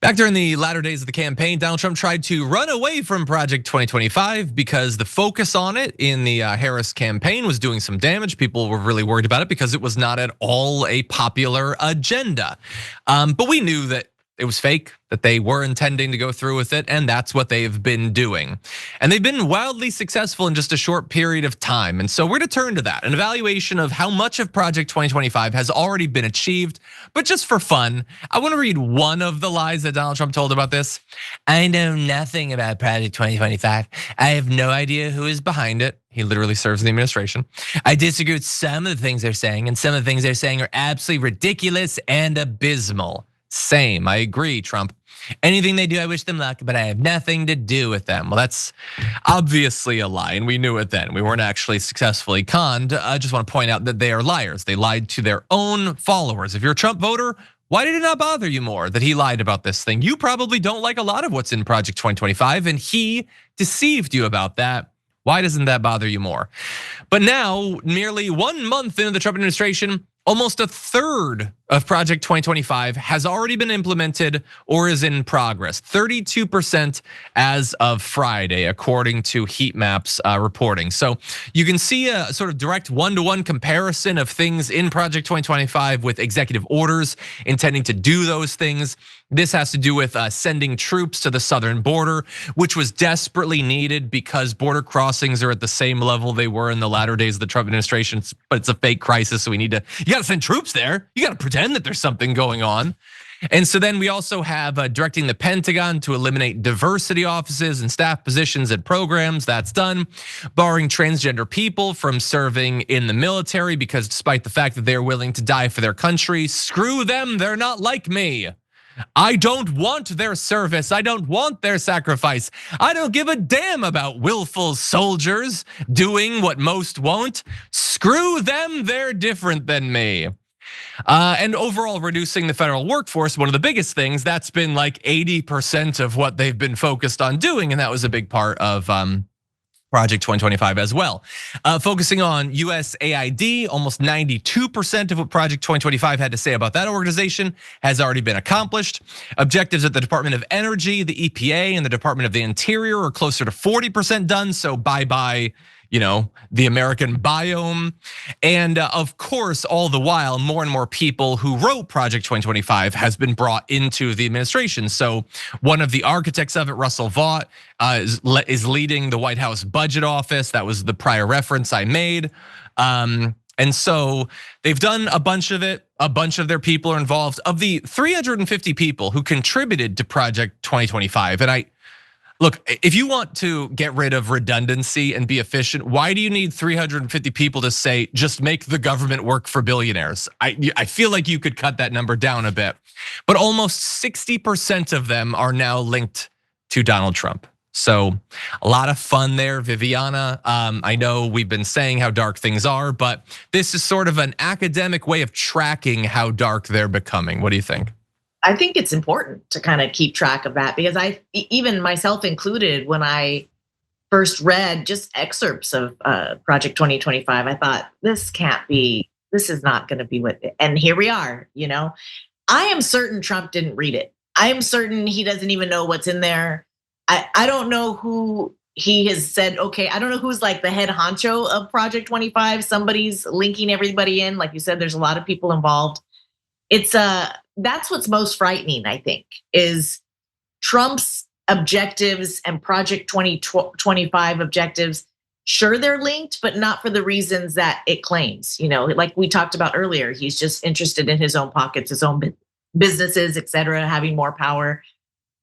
Back during the latter days of the campaign, Donald Trump tried to run away from Project 2025 because the focus on it in the Harris campaign was doing some damage. People were really worried about it because it was not at all a popular agenda. But we knew that it was fake, that they were intending to go through with it, and that's what they've been doing. And they've been wildly successful in just a short period of time. And so we're to turn to that, an evaluation of how much of Project 2025 has already been achieved. But just for fun, I want to read one of the lies that Donald Trump told about this. I know nothing about Project 2025. I have no idea who is behind it. He literally serves in the administration. I disagree with some of the things they're saying, and some of the things they're saying are absolutely ridiculous and abysmal. Same, I agree, Trump. Anything they do, I wish them luck, but I have nothing to do with them. Well, that's obviously a lie, and we knew it then. We weren't actually successfully conned. I just want to point out that they are liars. They lied to their own followers. If you're a Trump voter, why did it not bother you more that he lied about this thing? You probably don't like a lot of what's in Project 2025, and he deceived you about that. Why doesn't that bother you more? But now, nearly 1 month into the Trump administration, almost a third of Project 2025 has already been implemented or is in progress. 32% as of Friday, according to Heat Maps reporting. So you can see a sort of direct one-to-one comparison of things in Project 2025 with executive orders intending to do those things. This has to do with sending troops to the southern border, which was desperately needed because border crossings are at the same level they were in the latter days of the Trump administration, but it's a fake crisis, so you gotta send troops there. You gotta pretend that there's something going on. And so then we also have directing the Pentagon to eliminate diversity offices and staff positions and programs. That's done. Barring transgender people from serving in the military because despite the fact that they're willing to die for their country, screw them, they're not like me. I don't want their service. I don't want their sacrifice. I don't give a damn about willful soldiers doing what most won't. Screw them, they're different than me. And overall reducing the federal workforce, one of the biggest things, that's been like 80% of what they've been focused on doing. And that was a big part of Project 2025 as well. Focusing on USAID, almost 92% of what Project 2025 had to say about that organization has already been accomplished. Objectives at the Department of Energy, the EPA, and the Department of the Interior are closer to 40% done, so bye-bye, the American biome. And of course, all the while, more and more people who wrote Project 2025 has been brought into the administration. So one of the architects of it, Russell Vought, is leading the White House Budget Office. That was the prior reference I made. And so they've done a bunch of it. A bunch of their people are involved. Of the 350 people who contributed to Project 2025, and look, if you want to get rid of redundancy and be efficient, why do you need 350 people to say, just make the government work for billionaires? I feel like you could cut that number down a bit. But almost 60% of them are now linked to Donald Trump. So a lot of fun there, Viviana. I know we've been saying how dark things are, but this is sort of an academic way of tracking how dark they're becoming. What do you think? I think it's important to kind of keep track of that because even myself included, when I first read just excerpts of Project 2025, I thought this is not going to be what, and here we are, I am certain Trump didn't read it. I am certain he doesn't even know what's in there. I don't know who he has said, okay, I don't know who's like the head honcho of Project 25. Somebody's linking everybody in. Like you said, there's a lot of people involved. That's what's most frightening, I think, is Trump's objectives and Project 2025 objectives. Sure, they're linked, but not for the reasons that it claims. Like we talked about earlier, he's just interested in his own pockets, his own businesses, et cetera, having more power.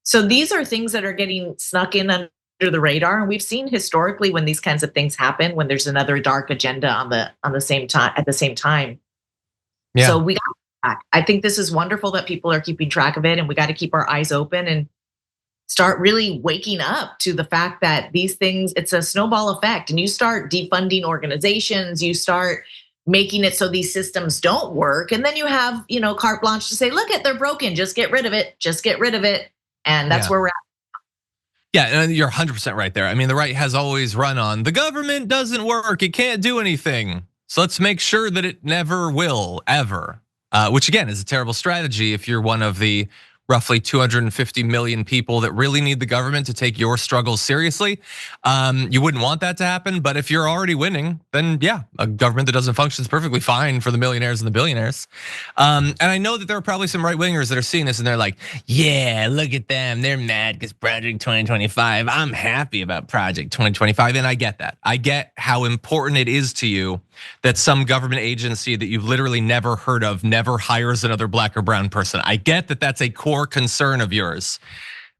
So these are things that are getting snuck in under the radar. And we've seen historically when these kinds of things happen, when there's another dark agenda on the same time at the same time. Yeah. So we got. I think this is wonderful that people are keeping track of it, and we got to keep our eyes open and start really waking up to the fact that these things, it's a snowball effect, and you start defunding organizations, you start making it so these systems don't work, and then you have, carte blanche to say, look they're broken, just get rid of it, and that's where we're at. Yeah, and you're 100% right there. I mean, the right has always run on, the government doesn't work, it can't do anything, so let's make sure that it never will, ever. Which again is a terrible strategy if you're one of the roughly 250 million people that really need the government to take your struggles seriously. You wouldn't want that to happen, but if you're already winning, then yeah, a government that doesn't function is perfectly fine for the millionaires and the billionaires. And I know that there are probably some right wingers that are seeing this and they're like, yeah, look at them, they're mad because Project 2025. I'm happy about Project 2025, and I get that. I get how important it is to you that some government agency that you've literally never heard of never hires another black or brown person. I get that that's a core concern of yours.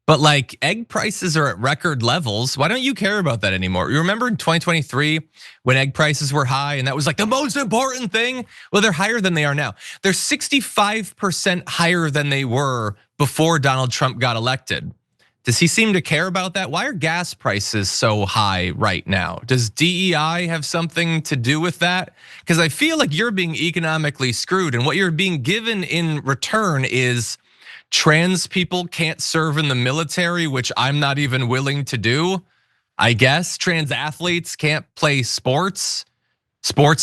But like egg prices are at record levels. Why don't you care about that anymore? You remember in 2023 when egg prices were high and that was like the most important thing? Well, they're higher than they are now. They're 65% higher than they were before Donald Trump got elected. Does he seem to care about that? Why are gas prices so high right now? Does DEI have something to do with that? Because I feel like you're being economically screwed, and what you're being given in return is trans people can't serve in the military, which I'm not even willing to do. I guess trans athletes can't play sports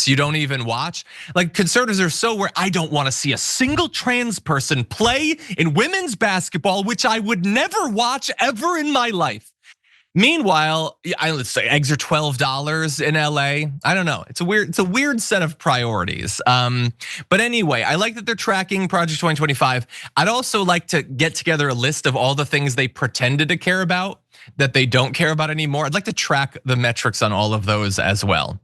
you don't even watch. Like conservatives are so where I don't want to see a single trans person play in women's basketball, which I would never watch ever in my life. Meanwhile, let's say eggs are $12 in LA. I don't know. It's a weird set of priorities. But anyway, I like that they're tracking Project 2025. I'd also like to get together a list of all the things they pretended to care about that they don't care about anymore. I'd like to track the metrics on all of those as well.